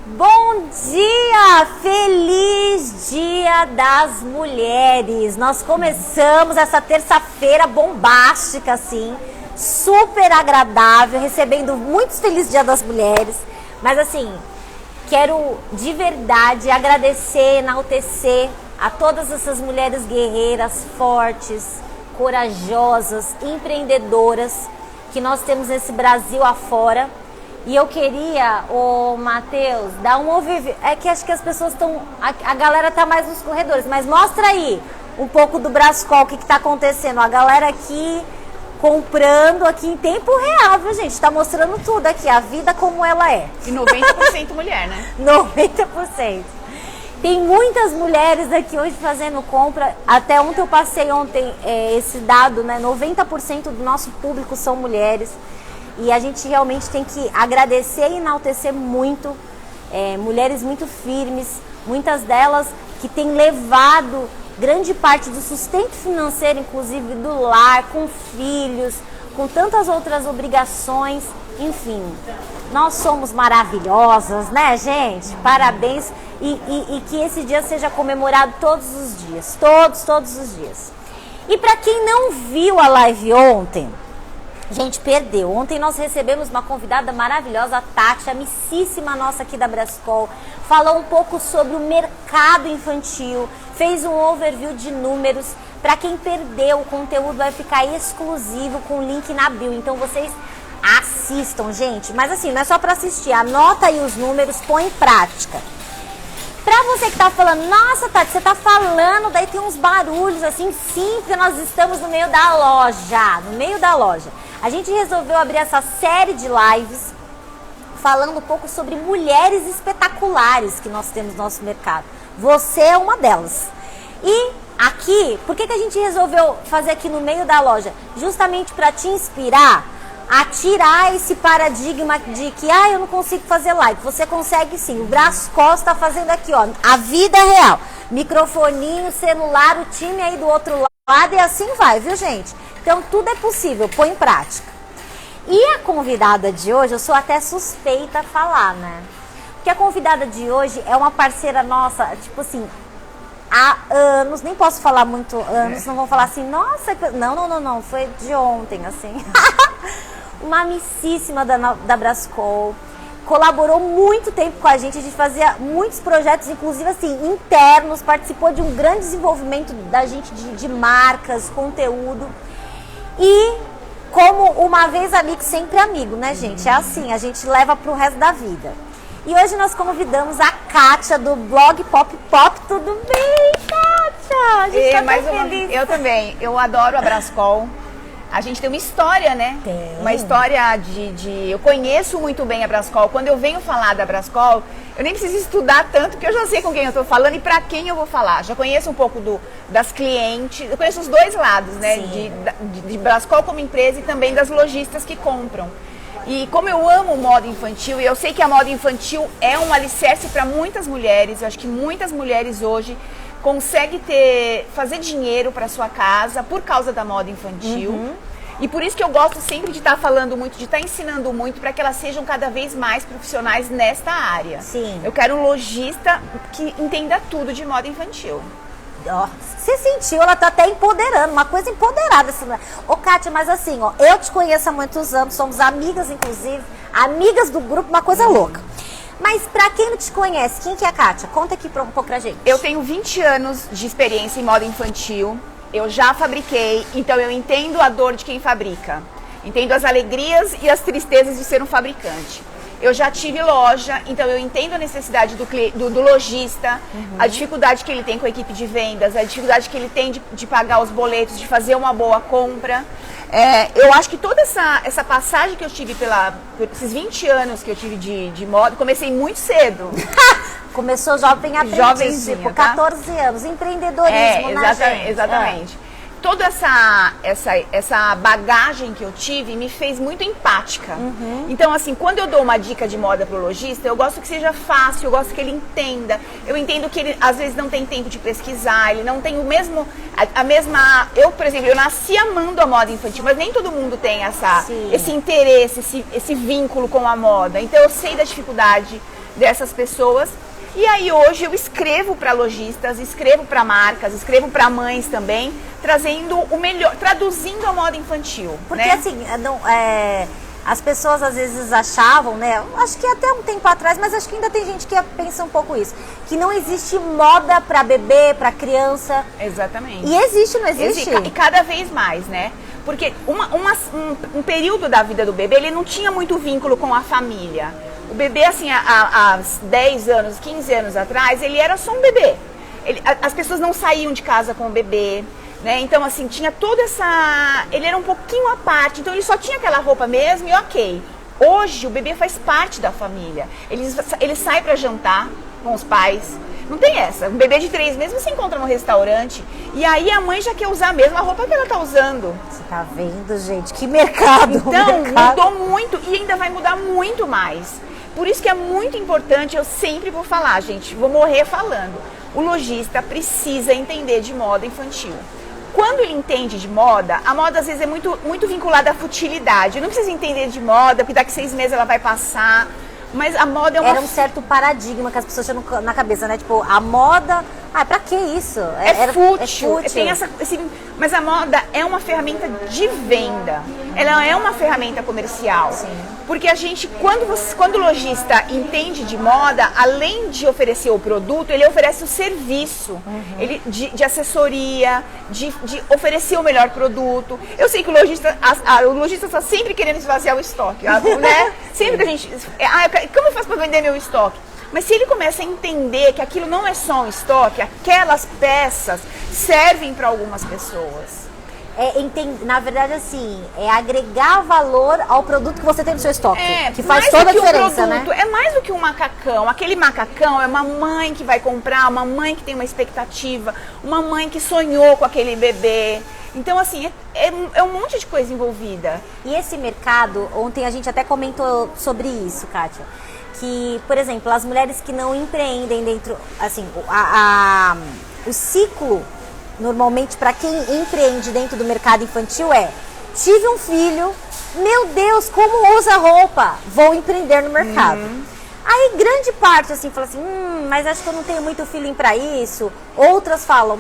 Bom dia! Feliz Dia das Mulheres! Nós começamos essa terça-feira bombástica, assim, super agradável, recebendo muitos Feliz Dia das Mulheres. Mas assim, quero de verdade agradecer, enaltecer a todas essas mulheres guerreiras, fortes, corajosas, empreendedoras que nós temos nesse Brasil afora. E eu queria, Matheus, dar um overview. É que acho que as pessoas estão... A galera tá mais nos corredores, mas mostra aí um pouco do Brascol, o que tá acontecendo. A galera aqui comprando aqui em tempo real, viu, gente? Tá mostrando tudo aqui, a vida como ela é. E 90% mulher, né? 90%. Tem muitas mulheres aqui hoje fazendo compra. Até ontem eu passei esse dado, né? 90% do nosso público são mulheres. E a gente realmente tem que agradecer e enaltecer muito, mulheres muito firmes, muitas delas que têm levado grande parte do sustento financeiro, inclusive do lar, com filhos, com tantas outras obrigações, enfim. Nós somos maravilhosas, né, gente? Parabéns e que esse dia seja comemorado todos os dias, todos os dias. E para quem não viu a live ontem, gente, perdeu. Ontem nós recebemos uma convidada maravilhosa, a Tati, amicíssima nossa aqui da Brascol. Falou um pouco sobre o mercado infantil, fez um overview de números. Para quem perdeu, o conteúdo vai ficar exclusivo com o link na bio. Então vocês assistam, gente. Mas assim, não é só para assistir, anota aí os números, põe em prática. Pra você que tá falando, nossa, Tati, você tá falando, daí tem uns barulhos assim, sim, porque nós estamos no meio da loja, A gente resolveu abrir essa série de lives falando um pouco sobre mulheres espetaculares que nós temos no nosso mercado. Você é uma delas. E aqui, por que a gente resolveu fazer aqui no meio da loja? Justamente para te inspirar a tirar esse paradigma de que eu não consigo fazer live. Você consegue sim. O Brascol está fazendo aqui, ó, a vida real. Microfoninho, celular, o time aí do outro lado e assim vai, viu, gente? Então tudo é possível, põe em prática. E a convidada de hoje, eu sou até suspeita a falar, né? Porque a convidada de hoje é uma parceira nossa, tipo assim, há anos, nem posso falar muito anos, não vão falar assim, nossa, não, foi de ontem, assim. Uma amicíssima da Brascol, colaborou muito tempo com a gente fazia muitos projetos, inclusive assim, internos, participou de um grande desenvolvimento da gente de marcas, conteúdo. E como uma vez amigo, sempre amigo, né, gente? É assim, a gente leva pro resto da vida. E hoje nós convidamos a Kátia do blog Pop Pop. Tudo bem, Kátia? A gente tá mais feliz. Eu também, eu adoro a Brascol. A gente tem uma história, né? Tem. Uma história eu conheço muito bem a Brascol. Quando eu venho falar da Brascol, eu nem preciso estudar tanto, porque eu já sei com quem eu estou falando e para quem eu vou falar. Já conheço um pouco das clientes, eu conheço os dois lados, né? De Brascol como empresa e também das lojistas que compram. E como eu amo moda infantil, e eu sei que a moda infantil é um alicerce para muitas mulheres, eu acho que muitas mulheres hoje conseguem fazer dinheiro para sua casa por causa da moda infantil. Uhum. E por isso que eu gosto sempre de estar falando muito, de estar ensinando muito para que elas sejam cada vez mais profissionais nesta área. Sim. Eu quero um lojista que entenda tudo de moda infantil. Você sentiu, ela tá até empoderando, uma coisa empoderada. Ô, Kátia, mas assim, ó, eu te conheço há muitos anos, somos amigas, inclusive, amigas do grupo, uma coisa louca. Mas pra quem não te conhece, quem que é a Kátia? Conta aqui um pouco pra gente. Eu tenho 20 anos de experiência em moda infantil, eu já fabriquei, então eu entendo a dor de quem fabrica. Entendo as alegrias e as tristezas de ser um fabricante. Eu já tive loja, então eu entendo a necessidade do lojista, a dificuldade que ele tem com a equipe de vendas, a dificuldade que ele tem de pagar os boletos, de fazer uma boa compra. Eu acho que toda essa passagem que eu tive por esses 20 anos que eu tive de moda, comecei muito cedo. Começou jovem aprendiz, Jovenzinha, tipo, 14 anos, empreendedorismo, né, gente? Exatamente. Toda essa bagagem que eu tive me fez muito empática. Uhum. Então, assim, quando eu dou uma dica de moda pro lojista, eu gosto que seja fácil, eu gosto que ele entenda. Eu entendo que ele, às vezes, não tem tempo de pesquisar, ele não tem o mesmo... Eu, por exemplo, eu nasci amando a moda infantil, mas nem todo mundo tem esse interesse, esse vínculo com a moda. Então, eu sei da dificuldade dessas pessoas. E aí hoje eu escrevo para lojistas, escrevo para marcas, escrevo para mães também, trazendo o melhor, traduzindo a moda infantil. Porque né? assim, as pessoas às vezes achavam, né? Acho que até um tempo atrás, mas acho que ainda tem gente que pensa um pouco isso. Que não existe moda para bebê, para criança. Exatamente. E existe, não existe? E cada vez mais, né? Porque um período da vida do bebê, ele não tinha muito vínculo com a família. O bebê, assim, há 10 anos, 15 anos atrás, ele era só um bebê. As pessoas não saíam de casa com o bebê, né? Então, assim, tinha toda essa... Ele era um pouquinho à parte, então ele só tinha aquela roupa mesmo e ok. Hoje, o bebê faz parte da família. Ele sai pra jantar com os pais. Não tem essa. Um bebê de 3 meses você encontra no restaurante e aí a mãe já quer usar a mesma roupa que ela tá usando. Você tá vendo, gente? Que mercado! Então, mudou muito e ainda vai mudar muito mais. Por isso que é muito importante, eu sempre vou falar, gente, vou morrer falando. O lojista precisa entender de moda infantil. Quando ele entende de moda, a moda às vezes é muito vinculada à futilidade. Não precisa entender de moda, porque daqui 6 meses ela vai passar. Mas a moda é uma... Era um certo paradigma que as pessoas tinham na cabeça, né? Tipo, a moda... Ah, pra que isso? É fútil. Tem mas a moda é uma ferramenta de venda. Ela é uma ferramenta comercial. Sim. Porque a gente, quando o lojista entende de moda, além de oferecer o produto, ele oferece o serviço. Ele, de assessoria, de oferecer o melhor produto. Eu sei que o lojista está sempre querendo esvaziar o estoque, né? Sempre que a gente... como eu faço para vender meu estoque? Mas se ele começa a entender que aquilo não é só um estoque, aquelas peças servem para algumas pessoas. Na verdade, assim, é agregar valor ao produto que você tem no seu estoque. Que faz mais toda a do que diferença, um produto, né? É mais do que um macacão. Aquele macacão é uma mãe que vai comprar, uma mãe que tem uma expectativa, uma mãe que sonhou com aquele bebê. Então, assim, é um monte de coisa envolvida. E esse mercado, ontem a gente até comentou sobre isso, Kátia. Que, por exemplo, as mulheres que não empreendem dentro, assim, o ciclo, normalmente, para quem empreende dentro do mercado infantil tive um filho, meu Deus, como usa roupa? Vou empreender no mercado. Aí, grande parte, assim, fala assim, mas acho que eu não tenho muito feeling para isso. Outras falam,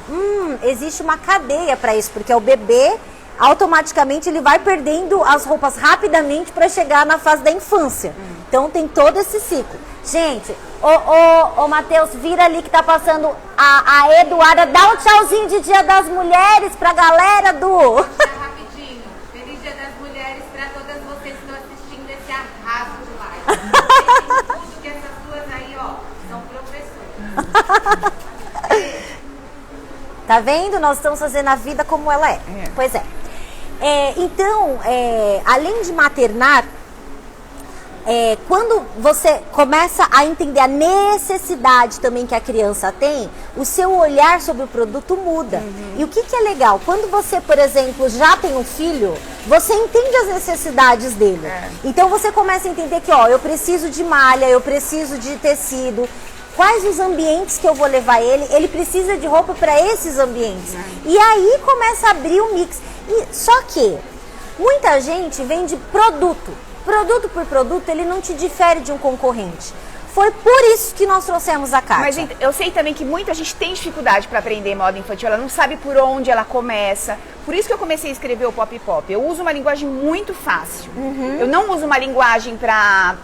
existe uma cadeia para isso, porque é o bebê... automaticamente ele vai perdendo as roupas rapidamente para chegar na fase da infância. Então tem todo esse ciclo. Gente, ô Matheus, vira ali que tá passando a Eduarda, dá um tchauzinho de Dia das Mulheres pra galera do... Rapidinho, feliz Dia das Mulheres pra todas vocês que estão assistindo esse arraso de live. Tudo que essas duas aí, ó, são professoras. Tá vendo? Nós estamos fazendo a vida como ela é. Pois é. Então, além de maternar, quando você começa a entender a necessidade também que a criança tem, o seu olhar sobre o produto muda. E o que é legal? Quando você, por exemplo, já tem um filho, você entende as necessidades dele. Então você começa a entender que, eu preciso de malha, eu preciso de tecido. Quais os ambientes que eu vou levar ele precisa de roupa para esses ambientes. E aí começa a abrir o mix. Só que muita gente vende produto. Produto por produto, ele não te difere de um concorrente. Foi por isso que nós trouxemos a Kátia. Mas eu sei também que muita gente tem dificuldade para aprender moda infantil, ela não sabe por onde ela começa. Por isso que eu comecei a escrever o Pop Pop. Eu uso uma linguagem muito fácil. Eu não uso uma linguagem para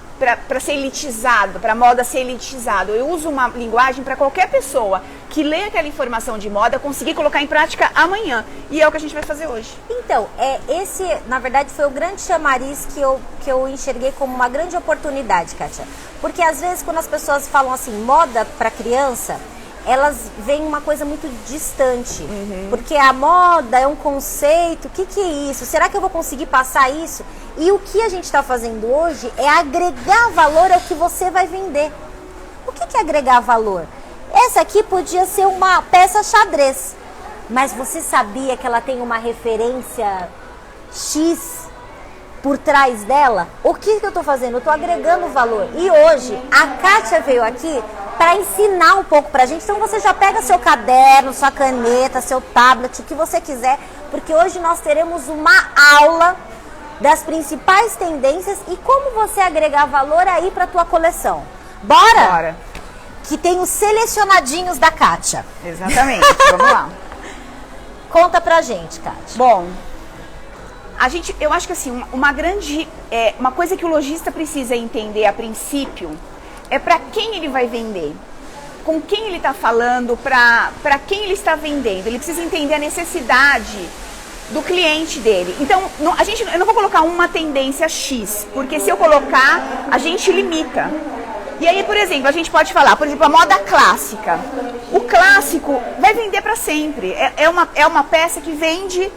ser elitizado, para moda ser elitizado. Eu uso uma linguagem para qualquer pessoa que lê aquela informação de moda conseguir colocar em prática amanhã. E é o que a gente vai fazer hoje. Então, esse, na verdade, foi o grande chamariz que eu enxerguei como uma grande oportunidade, Kátia. Porque às vezes quando as pessoas falam assim, moda para criança, elas veem uma coisa muito distante. Porque a moda é um conceito, o que é isso? Será que eu vou conseguir passar isso? E o que a gente está fazendo hoje é agregar valor ao que você vai vender. O que é agregar valor? Essa aqui podia ser uma peça xadrez, mas você sabia que ela tem uma referência X por trás dela? O que eu estou fazendo? Eu estou agregando valor. E hoje a Kátia veio aqui para ensinar um pouco pra gente. Então você já pega seu caderno, sua caneta, seu tablet, o que você quiser, porque hoje nós teremos uma aula das principais tendências e como você agregar valor aí para tua coleção. Bora? Bora. Que tem os selecionadinhos da Kátia. Exatamente, vamos lá. Conta pra gente, Kátia. Bom, eu acho que assim, uma coisa que o lojista precisa entender a princípio é para quem ele vai vender, com quem ele está falando, para quem ele está vendendo. Ele precisa entender a necessidade do cliente dele. Então, eu não vou colocar uma tendência X, porque se eu colocar, a gente limita. E aí, por exemplo, a gente pode falar, por exemplo, a moda clássica. O clássico vai vender para sempre. É uma peça que vende,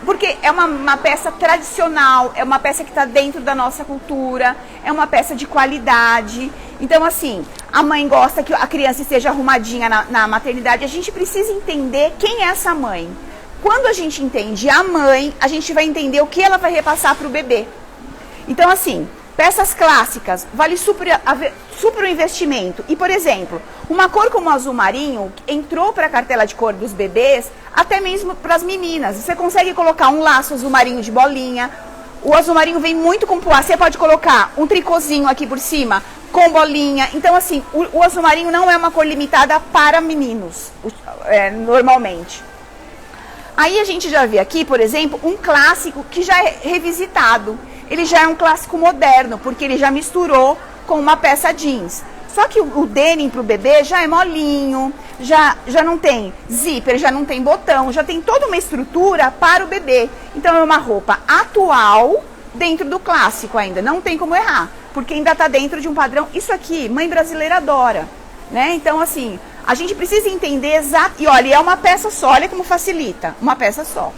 porque é uma peça tradicional, é uma peça que está dentro da nossa cultura, é uma peça de qualidade. Então, assim, a mãe gosta que a criança esteja arrumadinha na maternidade. A gente precisa entender quem é essa mãe. Quando a gente entende a mãe, a gente vai entender o que ela vai repassar para o bebê. Então, assim, peças clássicas, vale super o investimento. E, por exemplo, uma cor como o azul marinho entrou para a cartela de cor dos bebês, até mesmo para as meninas. Você consegue colocar um laço azul marinho de bolinha. O azul marinho vem muito com poá. Você pode colocar um tricôzinho aqui por cima com bolinha. Então, assim, o azul marinho não é uma cor limitada para meninos, normalmente. Aí a gente já vê aqui, por exemplo, um clássico que já é revisitado. Ele já é um clássico moderno, porque ele já misturou com uma peça jeans. Só que o denim para o bebê já é molinho, já não tem zíper, já não tem botão, já tem toda uma estrutura para o bebê. Então é uma roupa atual dentro do clássico ainda, não tem como errar, porque ainda está dentro de um padrão. Isso aqui, mãe brasileira adora, né? Então, assim, a gente precisa entender exato. E olha, é uma peça só, olha como facilita, uma peça só.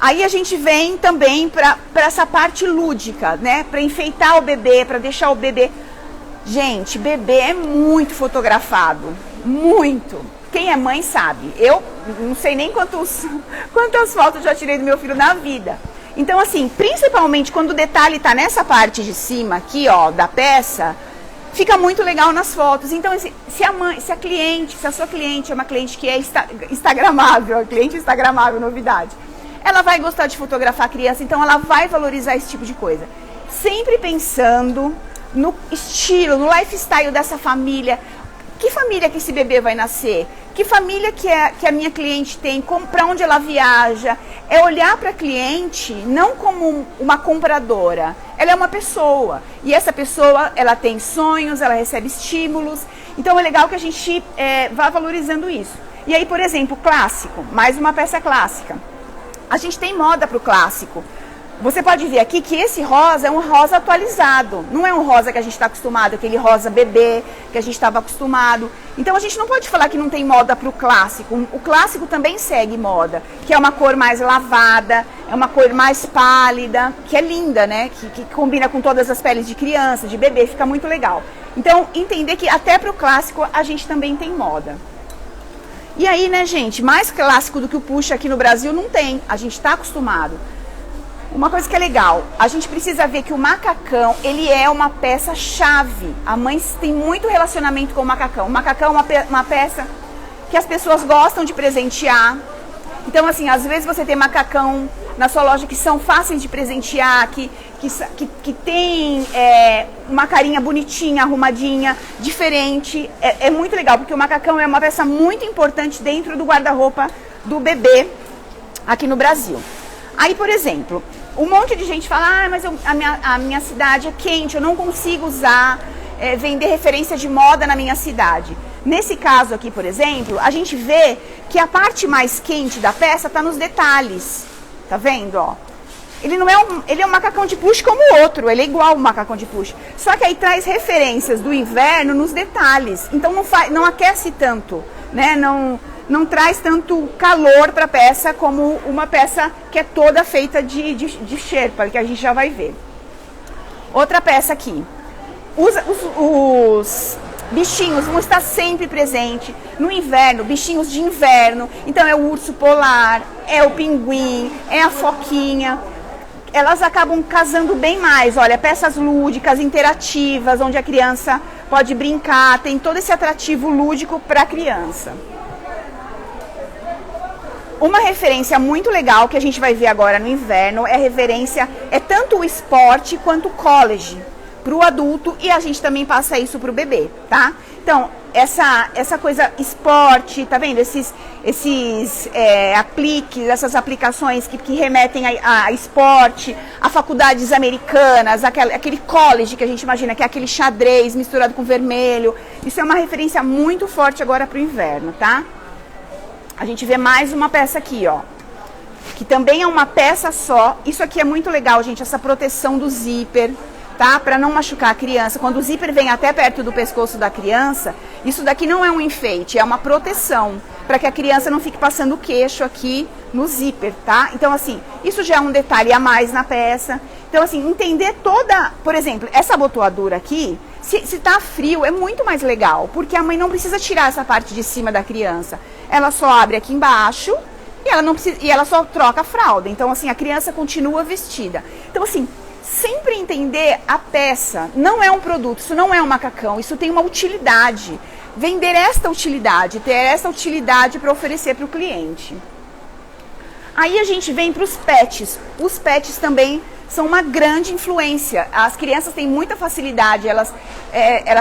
Aí a gente vem também para essa parte lúdica, né? Para enfeitar o bebê, para deixar o bebê... Gente, bebê é muito fotografado, muito. Quem é mãe sabe. Eu não sei nem quantas fotos eu já tirei do meu filho na vida. Então, assim, principalmente quando o detalhe está nessa parte de cima aqui, ó, da peça, fica muito legal nas fotos. Então, se a sua cliente é uma cliente que é instagramável, cliente instagramável, novidade, ela vai gostar de fotografar a criança, então ela vai valorizar esse tipo de coisa. Sempre pensando no estilo, no lifestyle dessa família. Que família que esse bebê vai nascer? Que família que a minha cliente tem? Para onde ela viaja? É olhar para a cliente não como uma compradora. Ela é uma pessoa. E essa pessoa, ela tem sonhos, ela recebe estímulos. Então é legal que a gente vá valorizando isso. E aí, por exemplo, clássico. Mais uma peça clássica. A gente tem moda para o clássico. Você pode ver aqui que esse rosa é um rosa atualizado. Não é um rosa que a gente está acostumado, aquele rosa bebê que a gente estava acostumado. Então a gente não pode falar que não tem moda para o clássico. O clássico também segue moda, que é uma cor mais lavada, é uma cor mais pálida, que é linda, né? Que combina com todas as peles de criança, de bebê, fica muito legal. Então entender que até para o clássico a gente também tem moda. E aí, né, gente, mais clássico do que o puxa aqui no Brasil não tem, a gente está acostumado. Uma coisa que é legal, a gente precisa ver que o macacão, ele é uma peça-chave. A mãe tem muito relacionamento com o macacão. O macacão é uma peça que as pessoas gostam de presentear. Então, assim, às vezes você tem macacão na sua loja que são fáceis de presentear, que tem uma carinha bonitinha, arrumadinha, diferente. É muito legal, porque o macacão é uma peça muito importante dentro do guarda-roupa do bebê aqui no Brasil. Aí, por exemplo, um monte de gente fala, mas a minha cidade é quente, eu não consigo usar, vender referência de moda na minha cidade. Nesse caso aqui, por exemplo, a gente vê que a parte mais quente da peça está nos detalhes. Tá vendo, ó? Ele é um macacão de push como o outro, ele é igual ao macacão de push. Só que aí traz referências do inverno nos detalhes. Então não aquece tanto, né? Não traz tanto calor para a peça como uma peça que é toda feita de Sherpa, que a gente já vai ver. Outra peça aqui. Os bichinhos vão estar sempre presentes. No inverno, bichinhos de inverno. Então é o urso polar, é o pinguim, é a foquinha. Elas acabam casando bem mais. Olha, peças lúdicas, interativas, onde a criança pode brincar. Tem todo esse atrativo lúdico para a criança. Uma referência muito legal que a gente vai ver agora no inverno é tanto o esporte quanto o college. para o adulto e a gente também passa isso para o bebê, tá? Então, essa coisa esporte, tá vendo? Esses apliques, essas aplicações que remetem a esporte, a faculdades americanas, aquele college que a gente imagina, que é aquele xadrez misturado com vermelho. Isso é uma referência muito forte agora para o inverno, tá? A gente vê mais uma peça aqui, ó, que também é uma peça só. Isso aqui é muito legal, gente, essa proteção do zíper, tá? Para não machucar a criança. Quando o zíper vem até perto do pescoço da criança, isso daqui não é um enfeite, é uma proteção, para que a criança não fique passando o queixo aqui no zíper, tá? Então, assim, isso já é um detalhe a mais na peça. Então, assim, entender toda... Por exemplo, essa abotoadura aqui, se tá frio, é muito mais legal, porque a mãe não precisa tirar essa parte de cima da criança. Ela só abre aqui embaixo e ela só troca a fralda. Então, assim, a criança continua vestida. Então, assim, sempre entender a peça. Não é um produto, isso não é um macacão, isso tem uma utilidade. Vender esta utilidade, ter essa utilidade para oferecer para o cliente. Aí a gente vem para os pets. Os pets também são uma grande influência. As crianças têm muita facilidade, elas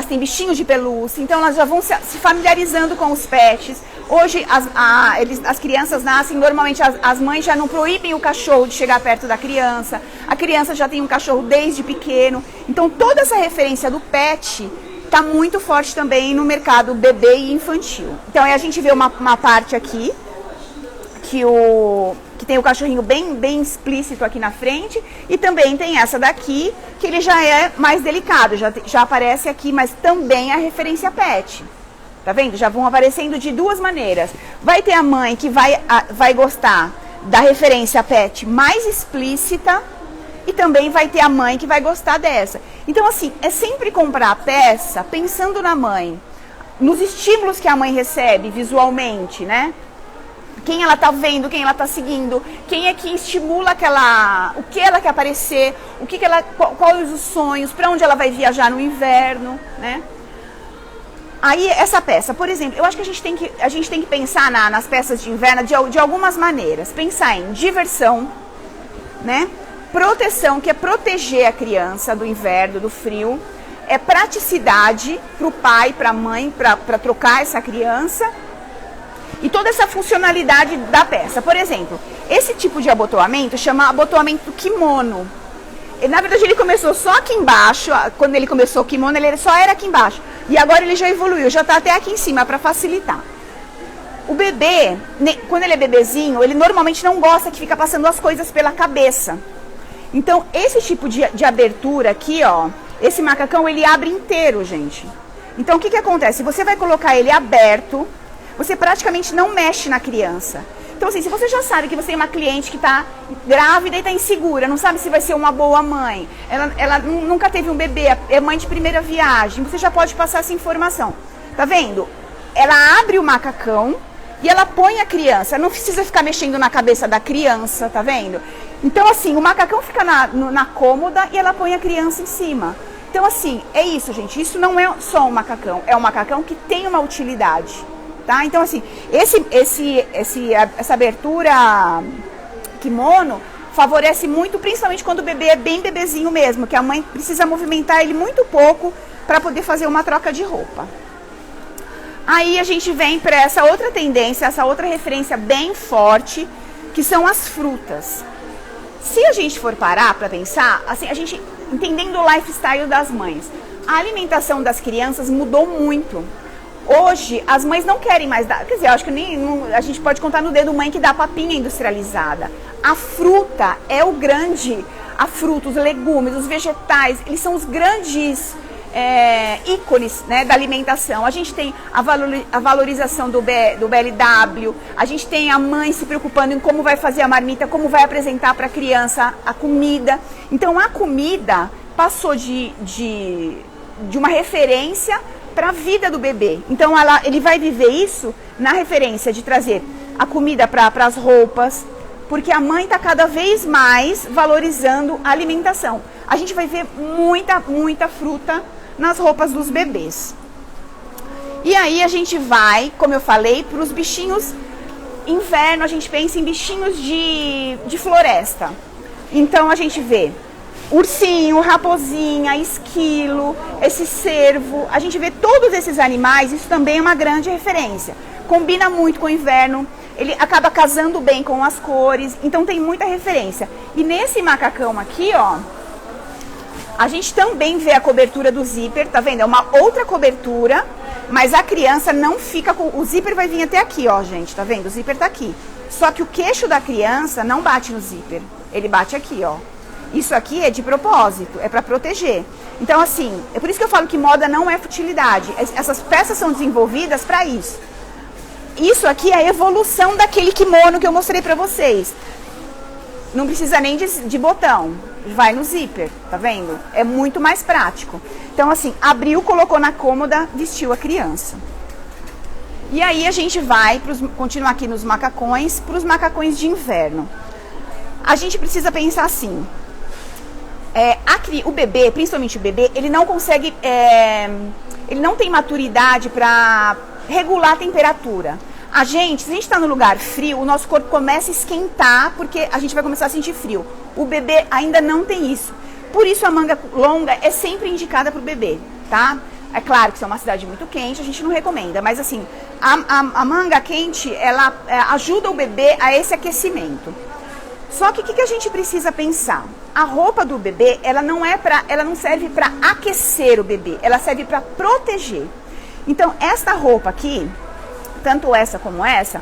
têm bichinhos de pelúcia, então elas já vão se familiarizando com os pets. Hoje as crianças nascem, normalmente as mães já não proíbem o cachorro de chegar perto da criança, a criança já tem um cachorro desde pequeno. Então toda essa referência do pet está muito forte também no mercado bebê e infantil. Então aí a gente vê uma parte aqui, que tem o cachorrinho bem explícito aqui na frente, e também tem essa daqui, que ele já é mais delicado, já aparece aqui, mas também é a referência pet. Tá vendo? Já vão aparecendo de duas maneiras. Vai ter a mãe que vai gostar da referência pet mais explícita, e também vai ter a mãe que vai gostar dessa. Então, assim, é sempre comprar a peça pensando na mãe, nos estímulos que a mãe recebe visualmente, né? Quem ela tá vendo, quem ela tá seguindo, quem é que estimula o que ela quer aparecer, quais os sonhos, para onde ela vai viajar no inverno, né? Aí essa peça, por exemplo, eu acho que a gente tem que pensar nas peças de inverno de algumas maneiras. Pensar em diversão, né? Proteção, que é proteger a criança do inverno, do frio. É praticidade para o pai, para a mãe, para trocar essa criança. E toda essa funcionalidade da peça. Por exemplo, esse tipo de abotoamento chama abotoamento kimono. Na verdade, ele começou só aqui embaixo. Quando ele começou o kimono, ele só era aqui embaixo. E agora ele já evoluiu, já está até aqui em cima para facilitar. O bebê, quando ele é bebezinho, ele normalmente não gosta que fica passando as coisas pela cabeça. Então, esse tipo de abertura aqui, ó, esse macacão, ele abre inteiro, gente. Então, o que acontece? Você vai colocar ele aberto, você praticamente não mexe na criança. Então, assim, se você já sabe que você tem uma cliente que está grávida e está insegura, não sabe se vai ser uma boa mãe, ela nunca teve um bebê, é mãe de primeira viagem, você já pode passar essa informação. Tá vendo? Ela abre o macacão e ela põe a criança, não precisa ficar mexendo na cabeça da criança, tá vendo? Então, assim, o macacão fica na cômoda e ela põe a criança em cima. Então, assim, é isso, gente. Isso não é só um macacão, é um macacão que tem uma utilidade. Tá? Então, assim, essa abertura kimono favorece muito, principalmente quando o bebê é bem bebezinho mesmo, que a mãe precisa movimentar ele muito pouco para poder fazer uma troca de roupa. Aí a gente vem para essa outra tendência, essa outra referência bem forte, que são as frutas. Se a gente for parar para pensar, assim, a gente entendendo o lifestyle das mães, a alimentação das crianças mudou muito. Hoje, as mães não querem mais dar... Quer dizer, eu acho que a gente pode contar no dedo mãe que dá papinha industrializada. A fruta é o grande... A fruta, os legumes, os vegetais, eles são os grandes ícones, né, da alimentação. A gente tem a valorização do BLW, a gente tem a mãe se preocupando em como vai fazer a marmita, como vai apresentar para a criança a comida. Então, a comida passou de uma referência para a vida do bebê. Então ele vai viver isso na referência de trazer a comida para as roupas, porque a mãe está cada vez mais valorizando a alimentação. A gente vai ver muita fruta nas roupas dos bebês. E aí a gente vai, como eu falei, para os bichinhos. Inverno, a gente pensa em bichinhos de floresta. Então a gente vê ursinho, raposinha, esquilo, esse cervo. A gente vê todos esses animais, isso também é uma grande referência. Combina muito com o inverno, ele acaba casando bem com as cores, então tem muita referência. E nesse macacão aqui, ó, a gente também vê a cobertura do zíper, tá vendo? É uma outra cobertura, mas a criança não fica com... O zíper vai vir até aqui, ó, gente, tá vendo? O zíper tá aqui. Só que o queixo da criança não bate no zíper, ele bate aqui, ó. Isso aqui é de propósito, é para proteger. Então, assim, é por isso que eu falo que moda não é futilidade. Essas peças são desenvolvidas para isso. Isso aqui é a evolução daquele kimono que eu mostrei para vocês. Não precisa nem de botão, vai no zíper, tá vendo? É muito mais prático. Então, assim, abriu, colocou na cômoda, vestiu a criança. E aí a gente vai continuar aqui nos macacões, para os macacões de inverno. A gente precisa pensar assim... o bebê, principalmente o bebê, ele não consegue, ele não tem maturidade para regular a temperatura. Se a gente está no lugar frio, o nosso corpo começa a esquentar porque a gente vai começar a sentir frio. O bebê ainda não tem isso. Por isso a manga longa é sempre indicada para o bebê, tá? É claro que se é uma cidade muito quente, a gente não recomenda, mas assim, a manga quente, ela ajuda o bebê a esse aquecimento. Só que o que a gente precisa pensar? A roupa do bebê, ela não serve para aquecer o bebê, ela serve para proteger. Então, esta roupa aqui, tanto essa como essa,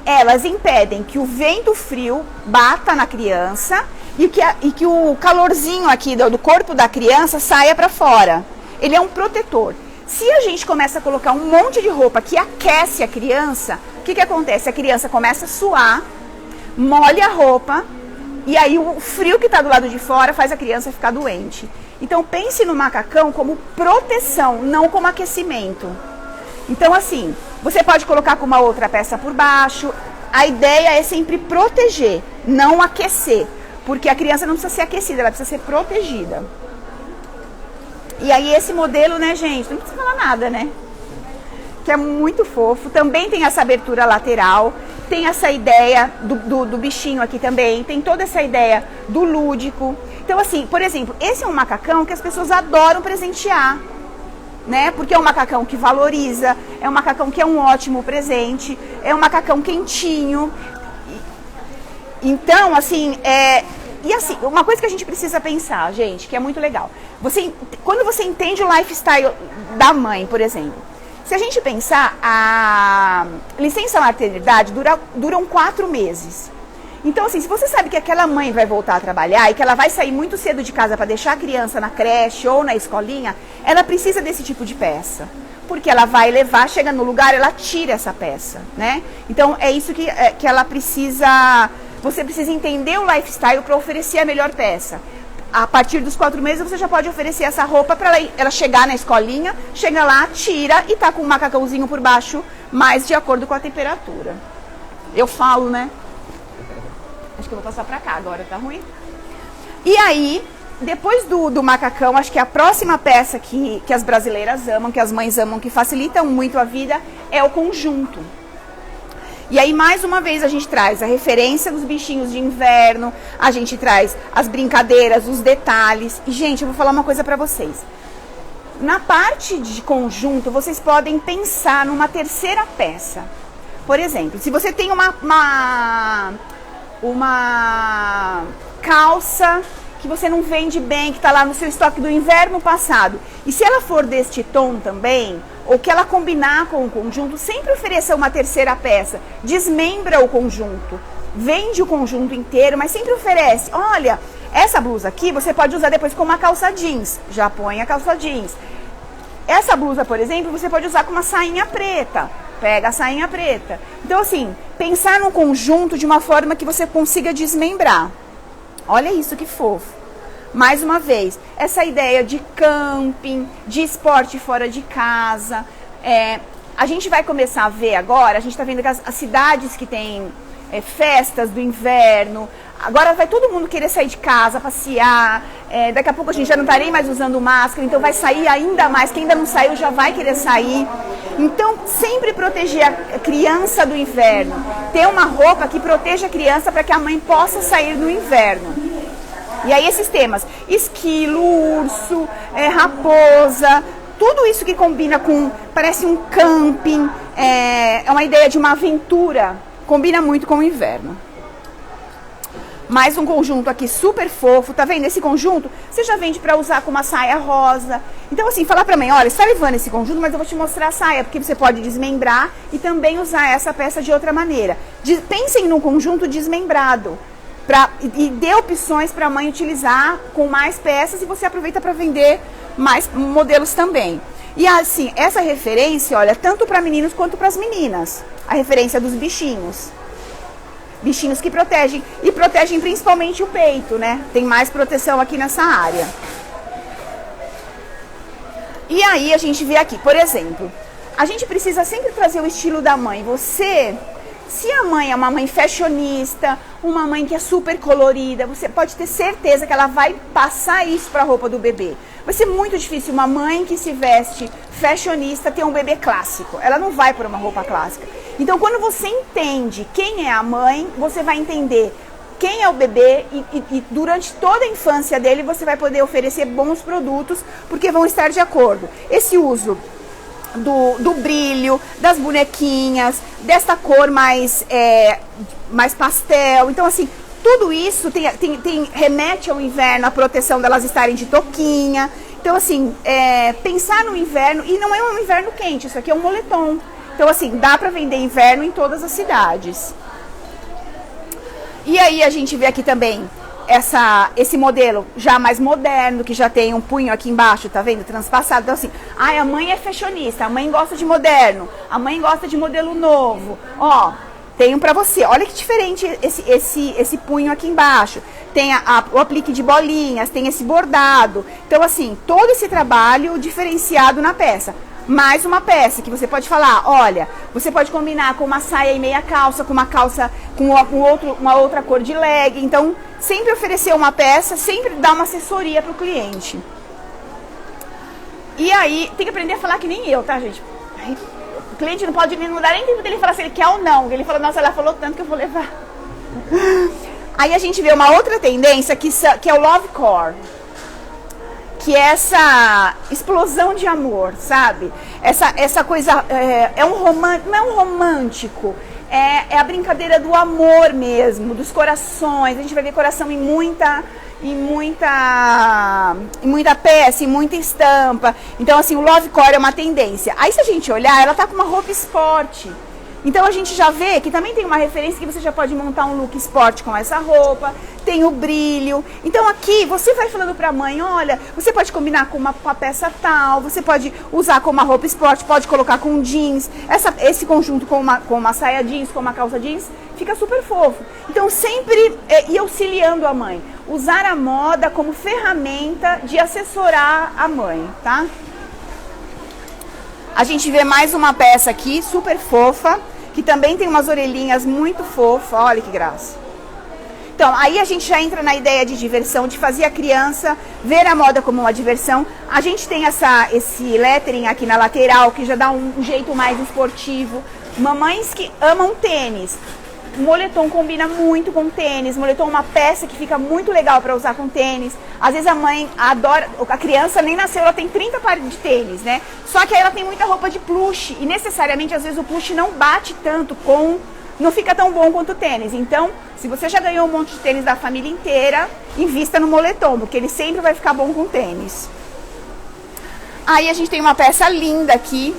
elas impedem que o vento frio bata na criança e que o calorzinho aqui do corpo da criança saia para fora. Ele é um protetor. Se a gente começa a colocar um monte de roupa que aquece a criança, o que acontece? A criança começa a suar, molha a roupa e aí o frio que está do lado de fora faz a criança ficar doente. Então pense no macacão como proteção, não como aquecimento. Então assim, você pode colocar com uma outra peça por baixo. A ideia é sempre proteger, não aquecer. Porque a criança não precisa ser aquecida, ela precisa ser protegida. E aí esse modelo, né, gente, não precisa falar nada, né? Que é muito fofo. Também tem essa abertura lateral. Tem essa ideia do bichinho aqui também, tem toda essa ideia do lúdico. Então assim, por exemplo, esse é um macacão que as pessoas adoram presentear, né? Porque é um macacão que valoriza, é um macacão que é um ótimo presente, é um macacão quentinho. Então, assim, e assim, uma coisa que a gente precisa pensar, gente, que é muito legal. Quando você entende o lifestyle da mãe, por exemplo, se a gente pensar, a licença maternidade duram 4 meses. Então, assim, se você sabe que aquela mãe vai voltar a trabalhar e que ela vai sair muito cedo de casa para deixar a criança na creche ou na escolinha, ela precisa desse tipo de peça. Porque ela vai levar, chega no lugar, ela tira essa peça, né? Então, é isso que ela precisa... Você precisa entender o lifestyle para oferecer a melhor peça. A partir dos 4 meses, você já pode oferecer essa roupa para ela chegar na escolinha, chega lá, tira e tá com um macacãozinho por baixo, mais de acordo com a temperatura. Eu falo, né? Acho que eu vou passar para cá agora, tá ruim? E aí, depois do macacão, acho que a próxima peça que as brasileiras amam, que as mães amam, que facilitam muito a vida, é o conjunto. E aí, mais uma vez, a gente traz a referência dos bichinhos de inverno, a gente traz as brincadeiras, os detalhes. E, gente, eu vou falar uma coisa pra vocês. Na parte de conjunto, vocês podem pensar numa terceira peça. Por exemplo, se você tem uma calça que você não vende bem, que está lá no seu estoque do inverno passado, e se ela for deste tom também, ou que ela combinar com o conjunto, sempre ofereça uma terceira peça, desmembra o conjunto, vende o conjunto inteiro, mas sempre oferece, olha, essa blusa aqui você pode usar depois com uma calça jeans, já põe a calça jeans. Essa blusa, por exemplo, você pode usar com uma sainha preta, pega a sainha preta. Então assim, pensar no conjunto de uma forma que você consiga desmembrar. Olha isso que fofo. Mais uma vez, essa ideia de camping, de esporte fora de casa. A gente vai começar a ver agora, a gente está vendo que as cidades que têm festas do inverno, agora vai todo mundo querer sair de casa, passear. Daqui a pouco a gente já não está nem mais usando máscara, então vai sair ainda mais. Quem ainda não saiu já vai querer sair. Então, sempre proteger a criança do inverno. Ter uma roupa que proteja a criança para que a mãe possa sair no inverno. E aí esses temas, esquilo, urso, raposa, tudo isso que combina com, parece um camping, é uma ideia de uma aventura, combina muito com o inverno. Mais um conjunto aqui super fofo, tá vendo? Esse conjunto você já vende para usar com uma saia rosa. Então assim, falar pra mãe, olha, você tá levando esse conjunto, mas eu vou te mostrar a saia, porque você pode desmembrar e também usar essa peça de outra maneira. Pensem num conjunto desmembrado. E dê opções para a mãe utilizar com mais peças e você aproveita para vender mais modelos também. E assim, essa referência, olha, tanto para meninos quanto para as meninas. A referência dos bichinhos. Bichinhos que protegem, e protegem principalmente o peito, né? Tem mais proteção aqui nessa área. E aí a gente vê aqui, por exemplo, a gente precisa sempre trazer o estilo da mãe. Se a mãe é uma mãe fashionista, uma mãe que é super colorida, você pode ter certeza que ela vai passar isso para a roupa do bebê. Vai ser muito difícil uma mãe que se veste fashionista ter um bebê clássico. Ela não vai por uma roupa clássica. Então, quando você entende quem é a mãe, você vai entender quem é o bebê e durante toda a infância dele você vai poder oferecer bons produtos, porque vão estar de acordo. Esse uso do brilho, das bonequinhas, desta cor mais pastel. Então, assim, tudo isso remete ao inverno, a proteção delas estarem de touquinha. Então, assim, pensar no inverno, e não é um inverno quente, isso aqui é um moletom. Então, assim, dá para vender inverno em todas as cidades. E aí a gente vê aqui também esse modelo já mais moderno, que já tem um punho aqui embaixo, tá vendo? Transpassado. Então assim, a mãe é fashionista, a mãe gosta de moderno, a mãe gosta de modelo novo. Ó, tem um pra você. Olha que diferente esse punho aqui embaixo. Tem o aplique de bolinhas, tem esse bordado. Então assim, todo esse trabalho diferenciado na peça. Mais uma peça que você pode falar, olha, você pode combinar com uma saia e meia calça, com uma calça com uma outra cor de leg. Então, sempre oferecer uma peça, sempre dar uma assessoria para o cliente. E aí, tem que aprender a falar que nem eu, tá, gente? Aí, o cliente não dá nem tempo dele falar se ele quer ou não. Ele fala, nossa, ela falou tanto que eu vou levar. Aí a gente vê uma outra tendência que é o Love Core. Que é essa explosão de amor, sabe? Essa coisa, não é um romântico, é a brincadeira do amor mesmo, dos corações. A gente vai ver coração em muita peça, em muita estampa. Então, assim, o Love Core é uma tendência. Aí, se a gente olhar, ela tá com uma roupa esporte. Então a gente já vê que também tem uma referência que você já pode montar um look esporte com essa roupa, tem o brilho. Então aqui você vai falando pra mãe, olha, você pode combinar com uma peça tal, você pode usar com uma roupa esporte, pode colocar com jeans, esse conjunto com uma saia jeans, com uma calça jeans, fica super fofo. Então sempre ir auxiliando a mãe, usar a moda como ferramenta de assessorar a mãe, tá? A gente vê mais uma peça aqui, super fofa, que também tem umas orelhinhas muito fofas, olha que graça. Então, aí a gente já entra na ideia de diversão, de fazer a criança ver a moda como uma diversão. A gente tem esse lettering aqui na lateral, que já dá um jeito mais esportivo. Mamães que amam tênis. Moletom combina muito com tênis. Moletom é uma peça que fica muito legal para usar com tênis. Às vezes a mãe adora, a criança nem nasceu, ela tem 30 pares de tênis, né? Só que aí ela tem muita roupa de plush e necessariamente às vezes o plush não bate tanto não fica tão bom quanto o tênis. Então, se você já ganhou um monte de tênis da família inteira, invista no moletom, porque ele sempre vai ficar bom com tênis. Aí a gente tem uma peça linda aqui,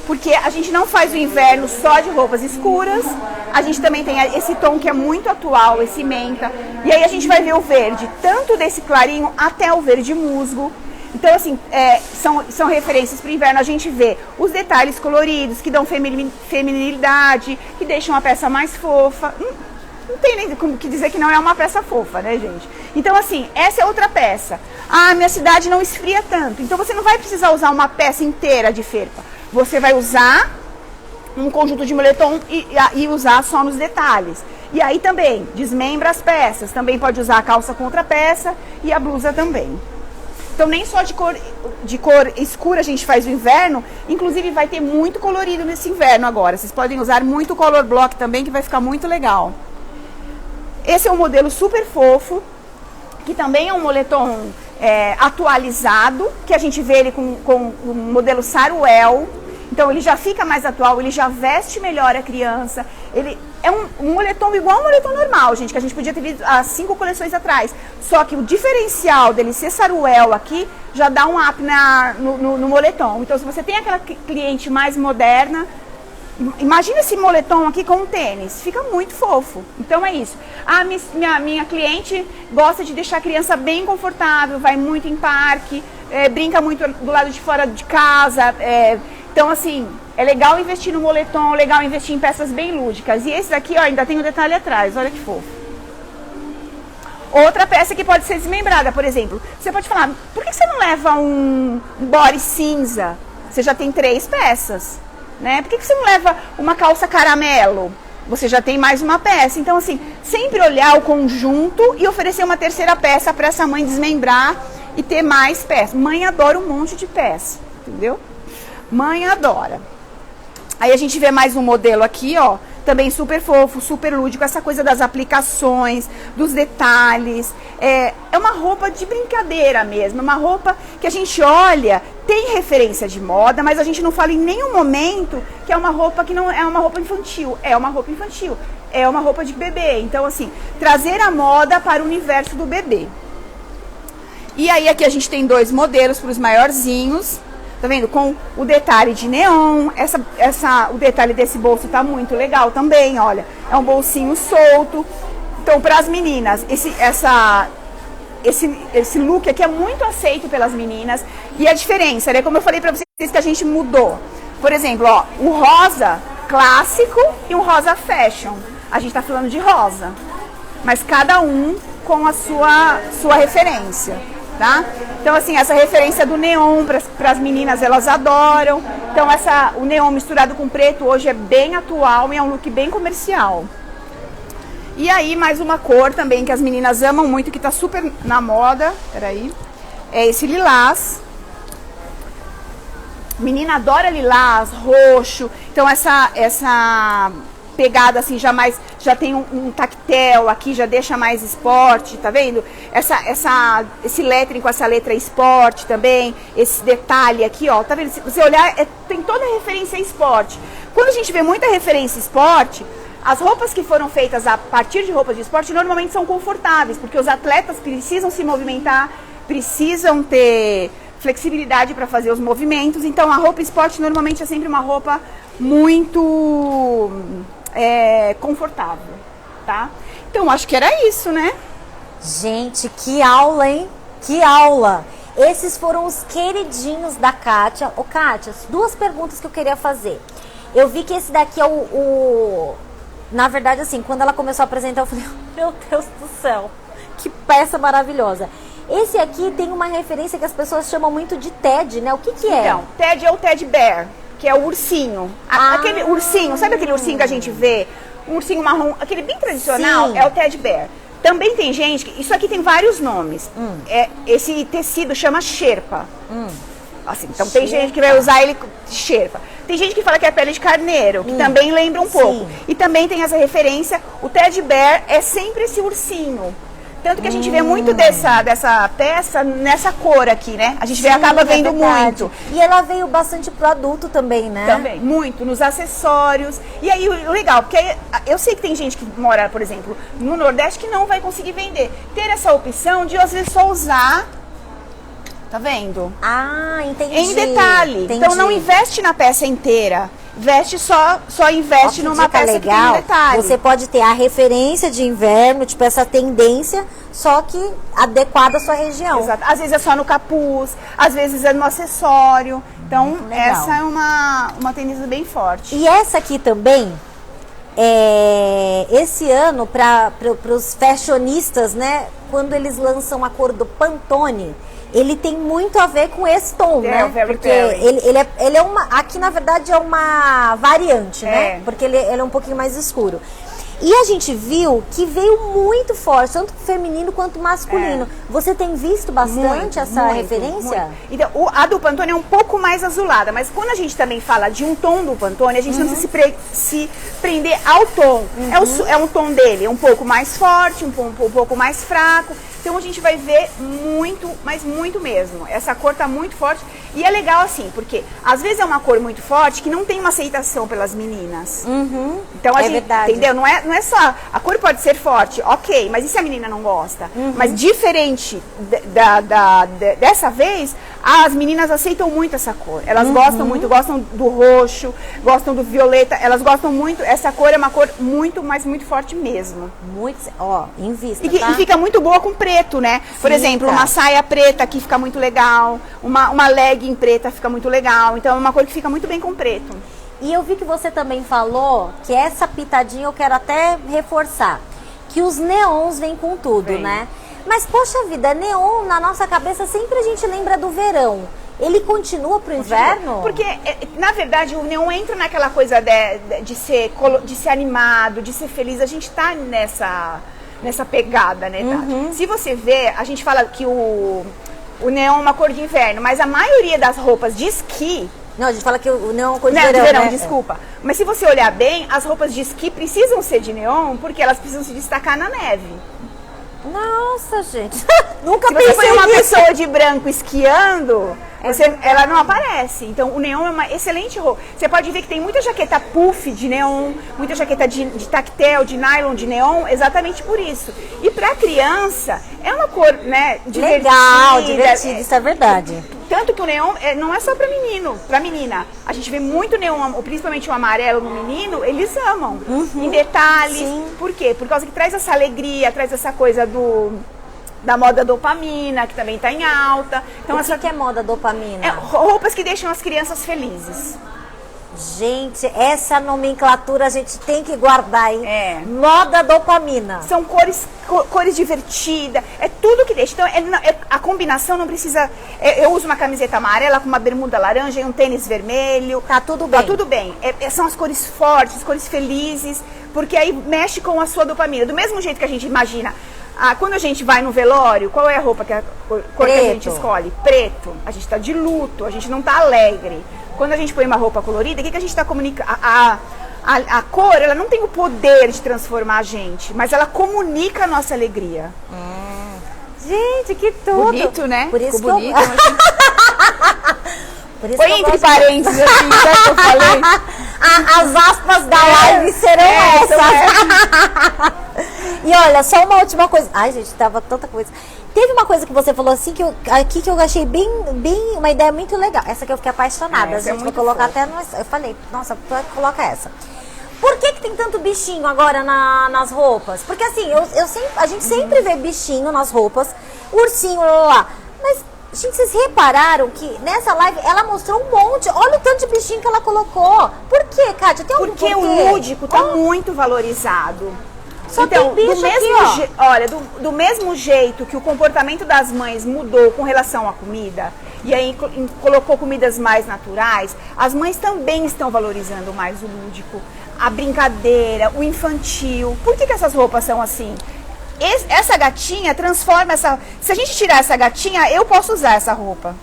porque a gente não faz o inverno só de roupas escuras, a gente também tem esse tom que é muito atual, esse menta, e aí a gente vai ver o verde, tanto desse clarinho até o verde musgo. Então, assim, são referências para o inverno. A gente vê os detalhes coloridos, que dão feminilidade, que deixam a peça mais fofa. Não tem nem como que dizer que não é uma peça fofa, né, gente? Então, assim, essa é outra peça. Ah, minha cidade não esfria tanto. Então, você não vai precisar usar uma peça inteira de felpa. Você vai usar um conjunto de moletom e usar só nos detalhes. E aí também, desmembra as peças. Também pode usar a calça com outra peça e a blusa também. Então nem só de cor escura a gente faz o inverno, inclusive vai ter muito colorido nesse inverno agora. Vocês podem usar muito color block também, que vai ficar muito legal. Esse é um modelo super fofo, que também é um moletom atualizado, que a gente vê ele com o modelo Saruel. Então ele já fica mais atual, ele já veste melhor a criança. Ele é um moletom igual um moletom normal, gente, que a gente podia ter visto há 5 coleções atrás. Só que o diferencial dele ser Saruel aqui já dá um up no moletom. Então se você tem aquela cliente mais moderna, imagina esse moletom aqui com um tênis, fica muito fofo. Então é isso. A minha cliente gosta de deixar a criança bem confortável, vai muito em parque, brinca muito do lado de fora de casa. Então assim, é legal investir no moletom, legal investir em peças bem lúdicas. E esse daqui, ó, ainda tem um detalhe atrás, olha que fofo. Outra peça que pode ser desmembrada, por exemplo. Você pode falar, por que você não leva um body cinza? Você já tem 3 peças. Né? Por que você não leva uma calça caramelo? Você já tem mais uma peça. Então, assim, sempre olhar o conjunto e oferecer uma terceira peça para essa mãe desmembrar e ter mais peças. Mãe adora um monte de peça, entendeu? Mãe adora. Aí a gente vê mais um modelo aqui, ó. Também super fofo, super lúdico, essa coisa das aplicações, dos detalhes. É uma roupa de brincadeira mesmo, é uma roupa que a gente olha, tem referência de moda, mas a gente não fala em nenhum momento que é uma roupa que não é uma roupa infantil. É uma roupa infantil, é uma roupa de bebê. Então, assim, trazer a moda para o universo do bebê. E aí aqui a gente tem 2 modelos para os maiorzinhos. Tá vendo? Com o detalhe de neon, o detalhe desse bolso tá muito legal também, olha. É um bolsinho solto. Então, para as meninas, esse look aqui é muito aceito pelas meninas. E a diferença, né? Como eu falei para vocês que a gente mudou. Por exemplo, ó, o rosa clássico e um rosa fashion. A gente tá falando de rosa. Mas cada um com a sua referência. Tá? Então, assim, essa referência do neon para as meninas, elas adoram. Então, o neon misturado com preto hoje é bem atual e é um look bem comercial. E aí, mais uma cor também que as meninas amam muito, que tá super na moda. Peraí. É esse lilás. Menina adora lilás, roxo. Então, essa pegada assim, já tem um tactel aqui, já deixa mais esporte, tá vendo? Esse lettering com essa letra esporte também, esse detalhe aqui, ó, tá vendo? Se você olhar, tem toda a referência a esporte. Quando a gente vê muita referência a esporte, as roupas que foram feitas a partir de roupas de esporte normalmente são confortáveis, porque os atletas precisam se movimentar, precisam ter flexibilidade para fazer os movimentos. Então a roupa esporte normalmente é sempre uma roupa muito confortável, tá? Então acho que era isso, né? Gente, que aula, hein? Que aula! Esses foram os queridinhos da Kátia. Ô, Kátia, 2 perguntas que eu queria fazer. Eu vi que esse daqui é na verdade, assim, quando ela começou a apresentar, eu falei, meu Deus do céu, que peça maravilhosa. Esse aqui tem uma referência que as pessoas chamam muito de Ted, né? O que é? Então, Ted é o Teddy Bear, que é o ursinho. Aquele ursinho, sabe aquele ursinho que a gente vê? Um ursinho marrom, aquele bem tradicional, sim, é o Teddy Bear. Também tem gente, isso aqui tem vários nomes. Esse tecido chama Sherpa. Assim, então tem gente que vai usar ele de Sherpa. Tem gente que fala que é pele de carneiro, que também lembra um pouco. E também tem essa referência, o Teddy Bear é sempre esse ursinho. Tanto que a gente vê muito dessa peça nessa cor aqui, né? A gente acaba vendo muito. E ela veio bastante pro adulto também, né? Também, muito, nos acessórios. E aí, o legal, porque eu sei que tem gente que mora, por exemplo, no Nordeste que não vai conseguir vender. Ter essa opção de, às vezes, só usar, tá vendo? Ah, entendi. Em detalhe. Entendi. Então, não investe na peça inteira. Só investe numa peça legal. Que tem um detalhe. Você pode ter a referência de inverno, tipo essa tendência, só que adequada à sua região. Exato. Às vezes é só no capuz, às vezes é no acessório. Então, essa é uma tendência bem forte. E essa aqui também, esse ano, para os fashionistas, né? Quando eles lançam a cor do Pantone, ele tem muito a ver com esse tom, né? Porque ele é uma... Aqui, na verdade, é uma variante, né? Porque ele é um pouquinho mais escuro. E a gente viu que veio muito forte, tanto feminino quanto masculino. Você tem visto bastante essa referência? Muito. Então, a do Pantone é um pouco mais azulada, mas quando a gente também fala de um tom do Pantone, a gente não precisa se prender ao tom. É um tom dele, um pouco mais forte, um pouco mais fraco. Então a gente vai ver muito, mas muito mesmo. Essa cor tá muito forte e é legal assim, porque às vezes é uma cor muito forte que não tem uma aceitação pelas meninas. Então a gente, verdade. entendeu? Não é só, a cor pode ser forte, ok, mas e se a menina não gosta? Mas diferente dessa vez, as meninas aceitam muito essa cor. Elas gostam muito, gostam do roxo, gostam do violeta, elas gostam muito. Essa cor é uma cor muito, mas muito forte mesmo. Muito, ó, invista, E, tá? e fica muito boa com preto, né? Por Fica. exemplo, uma saia preta aqui fica muito legal, uma legging preta fica muito legal. Então é uma cor que fica muito bem com preto. E eu vi que você também falou que essa pitadinha eu quero até reforçar, que os neons vêm com tudo, Vem. né? Mas, poxa vida, neon na nossa cabeça sempre a gente lembra do verão. Ele continua pro inverno? Porque, na verdade, o neon entra naquela coisa de ser animado, de ser feliz. A gente tá nessa pegada, né, Tati? Se você vê, a gente fala que o neon é uma cor de inverno, mas a maioria das roupas de esqui... Não, a gente fala que o neon é cor de Não, verão, né? desculpa. Mas se você olhar bem, as roupas de esqui precisam ser de neon porque elas precisam se destacar na neve. Nossa, gente. Nunca Se você pensei põe uma nisso. pessoa de branco esquiando, ela não aparece. Então o neon é uma excelente roupa. Você pode ver que tem muita jaqueta puff de neon, muita jaqueta de tactel, de nylon, de neon, exatamente por isso. E pra criança, é uma cor, né, divertida. Legal, divertido, isso é verdade. Tanto que o neon não é só pra menino, pra menina. A gente vê muito neon, principalmente o amarelo no menino, eles amam. Em detalhes. Sim. Por quê? Por causa que traz essa alegria, traz essa coisa da moda dopamina, que também tá em alta. Então, O que é moda dopamina? roupas que deixam as crianças felizes. Gente, essa nomenclatura a gente tem que guardar, hein? É. Moda dopamina. São cores divertidas, é tudo que deixa. Então, a combinação não precisa... eu uso uma camiseta amarela com uma bermuda laranja e um tênis vermelho. Tá tudo bem. Tá tudo bem. São as cores fortes, cores felizes, porque aí mexe com a sua dopamina. Do mesmo jeito que a gente imagina... quando a gente vai no velório, qual é a roupa que a cor que a gente escolhe? Preto. A gente tá de luto, a gente não tá alegre. Quando a gente põe uma roupa colorida, o que a gente está comunicando? A cor, ela não tem o poder de transformar a gente, mas ela comunica a nossa alegria. Gente, que tudo. Bonito, né? Por isso Ficou que bonito. Por isso Põe que eu entre gosto- parênteses, assim, sabe o que eu falei? As aspas da live serão essas. E olha, só uma última coisa. Ai, gente, tava tanta coisa. Teve uma coisa que você falou assim, que eu achei bem, uma ideia muito legal. Essa que eu fiquei apaixonada. Essa é Gente, vou muito colocar fofa. até no... Eu falei, nossa, coloca essa. Por que tem tanto bichinho agora nas roupas? Porque assim, a gente sempre vê bichinho nas roupas, ursinho, lá. Mas, gente, vocês repararam que nessa live ela mostrou um monte. Olha o tanto de bichinho que ela colocou. Por quê, Kátia? Tem algum Porque porquê? o lúdico tá muito valorizado. Só tem bicho do mesmo aqui, ó. olha, do mesmo jeito que o comportamento das mães mudou com relação à comida, e aí colocou comidas mais naturais, as mães também estão valorizando mais o lúdico, a brincadeira, o infantil. Por que essas roupas são assim? Essa gatinha transforma essa... Se a gente tirar essa gatinha, eu posso usar essa roupa.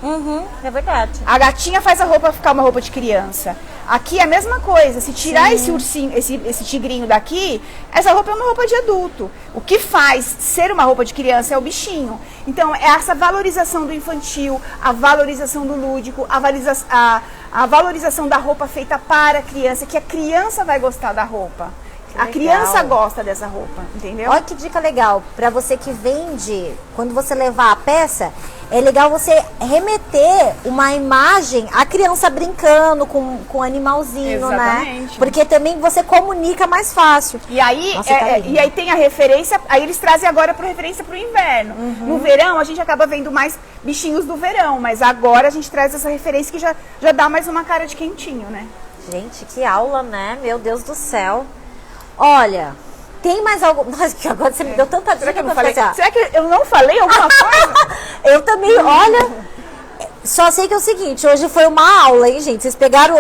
É verdade. A gatinha faz a roupa ficar uma roupa de criança. Aqui é a mesma coisa. Se tirar esse ursinho, esse tigrinho daqui, essa roupa é uma roupa de adulto. O que faz ser uma roupa de criança é o bichinho. Então, é essa valorização do infantil, a valorização do lúdico, a valorização da roupa feita para a criança, que a criança vai gostar da roupa. A criança gosta dessa roupa, entendeu? Olha que dica legal. Pra você que vende, quando você levar a peça, é legal você remeter uma imagem, a criança brincando com o animalzinho, né? Exatamente. Porque também você comunica mais fácil. E aí, Nossa, tá lindo. e aí tem a referência, aí eles trazem agora para referência para o inverno. No verão a gente acaba vendo mais bichinhos do verão, mas agora a gente traz essa referência que já dá mais uma cara de quentinho, né? Gente, que aula, né? Meu Deus do céu. Olha, tem mais algo... Nossa, que agora você me deu tanta dica. Será que eu não eu falei? falei assim, Será que eu não falei alguma coisa? eu também, olha... Só sei que é o seguinte, hoje foi uma aula, hein, gente? Vocês pegaram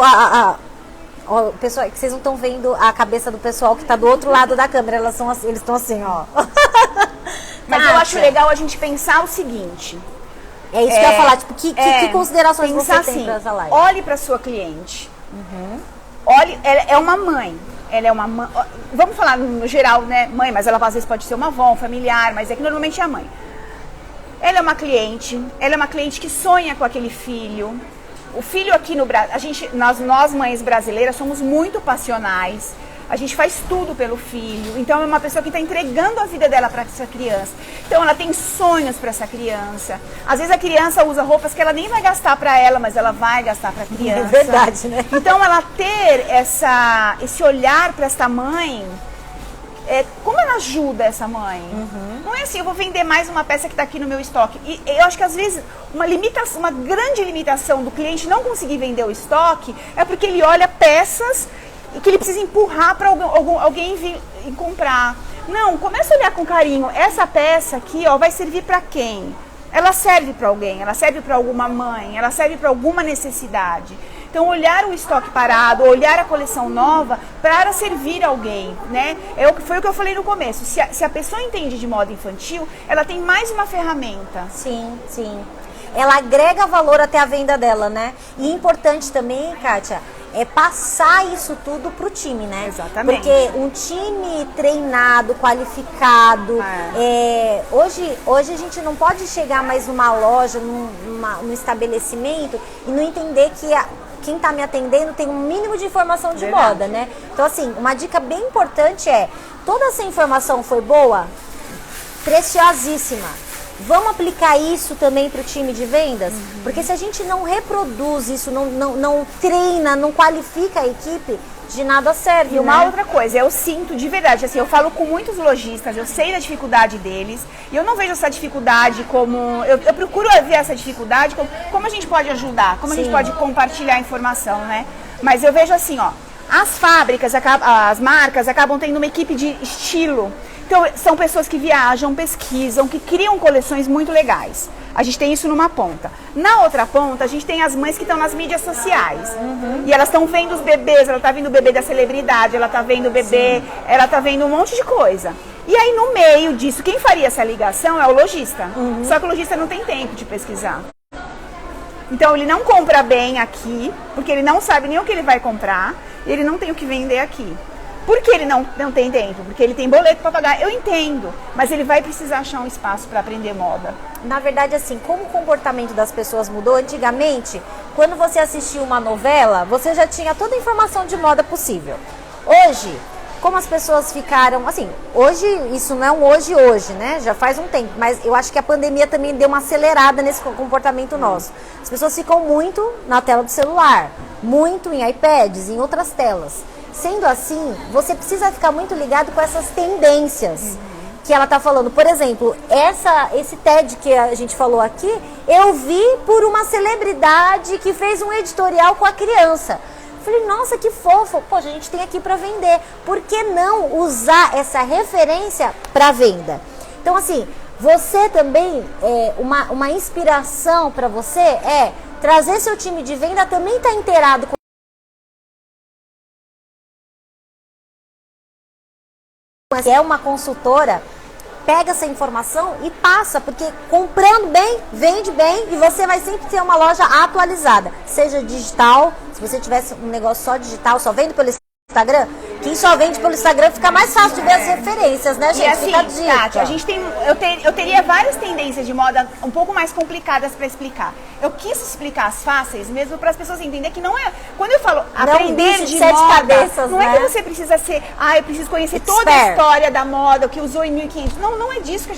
ó, pessoal, que vocês não estão vendo a cabeça do pessoal que tá do outro lado da câmera. Eles estão assim, ó. Mas eu acho legal a gente pensar o seguinte. É isso que eu ia falar, tipo, que considerações você pensar tem assim, pra essa live? olhe para sua cliente. Olhe, ela é uma mãe. Ela é uma mãe. Vamos falar no geral, né? Mãe, mas ela às vezes pode ser uma avó, um familiar, mas é que normalmente é a mãe. ela é uma cliente que sonha com aquele filho. O filho aqui no Brasil, nós mães brasileiras somos muito passionais. A gente faz tudo pelo filho. Então é uma pessoa que está entregando a vida dela para essa criança. Então ela tem sonhos para essa criança. Às vezes a criança usa roupas que ela nem vai gastar para ela, mas ela vai gastar para a criança. É verdade, né? Então ela ter esse olhar para essa mãe, como ela ajuda essa mãe? Não é assim, eu vou vender mais uma peça que está aqui no meu estoque. E eu acho que às vezes uma grande limitação do cliente não conseguir vender o estoque é porque ele olha peças e que ele precisa empurrar para alguém vir e comprar. Não, começa a olhar com carinho. Essa peça aqui, ó, vai servir para quem? Ela serve para alguém, ela serve para alguma mãe, ela serve para alguma necessidade. Então, olhar o estoque parado, olhar a coleção nova para servir alguém, né? Foi o que eu falei no começo. Se a pessoa entende de moda infantil, ela tem mais uma ferramenta. Sim, sim. Ela agrega valor até a venda dela, né? E importante também, Kátia, é passar isso tudo pro time, né? Exatamente. Porque um time treinado, qualificado, hoje a gente não pode chegar mais numa loja, num estabelecimento e não entender que quem está me atendendo tem um mínimo de informação de moda, né? Então, assim, uma dica bem importante toda essa informação foi boa, preciosíssima. Vamos aplicar isso também para o time de vendas? Porque se a gente não reproduz isso, não treina, não qualifica a equipe, de nada serve, E uma outra coisa, eu sinto de verdade, assim, eu falo com muitos lojistas, eu sei da dificuldade deles, e eu não vejo essa dificuldade como... Eu procuro ver essa dificuldade como a gente pode ajudar, como a gente pode compartilhar informação, né? Mas eu vejo assim, ó, as fábricas, as marcas acabam tendo uma equipe de estilo. Então, são pessoas que viajam, pesquisam, que criam coleções muito legais. A gente tem isso numa ponta. Na outra ponta, a gente tem as mães que estão nas mídias sociais. E elas estão vendo os bebês, ela está vendo o bebê da celebridade, ela está vendo o bebê, ela está vendo um monte de coisa. E aí, no meio disso, quem faria essa ligação é o lojista. Só que o lojista não tem tempo de pesquisar. Então, ele não compra bem aqui, porque ele não sabe nem o que ele vai comprar, e ele não tem o que vender aqui. Por que ele não tem tempo? Porque ele tem boleto para pagar. Eu entendo, mas ele vai precisar achar um espaço para aprender moda. Na verdade, assim, como o comportamento das pessoas mudou, antigamente, quando você assistia uma novela, você já tinha toda a informação de moda possível. Hoje, como as pessoas ficaram, assim, hoje, isso não é um hoje, né? Já faz um tempo, mas eu acho que a pandemia também deu uma acelerada nesse comportamento nosso. As pessoas ficam muito na tela do celular, muito em iPads, em outras telas. Sendo assim, você precisa ficar muito ligado com essas tendências que ela está falando. Por exemplo, esse TED que a gente falou aqui, eu vi por uma celebridade que fez um editorial com a criança. Falei, nossa, que fofo. Poxa, a gente tem aqui para vender. Por que não usar essa referência para venda? Então, assim, você também, uma inspiração para você trazer seu time de venda também estar inteirado com uma consultora, pega essa informação e passa, porque comprando bem, vende bem e você vai sempre ter uma loja atualizada, seja digital, se você tivesse um negócio só digital, só vende pelo Instagram, quem só vende pelo Instagram fica mais fácil de ver as referências, né, gente? E assim, Tati, a gente eu teria várias tendências de moda um pouco mais complicadas para explicar. Eu quis explicar as fáceis mesmo para as pessoas entenderem que não é... Quando eu falo aprender de moda, cabeças, não é que você precisa ser... eu preciso conhecer toda a história da moda, o que usou em 1500. Não é disso que a gente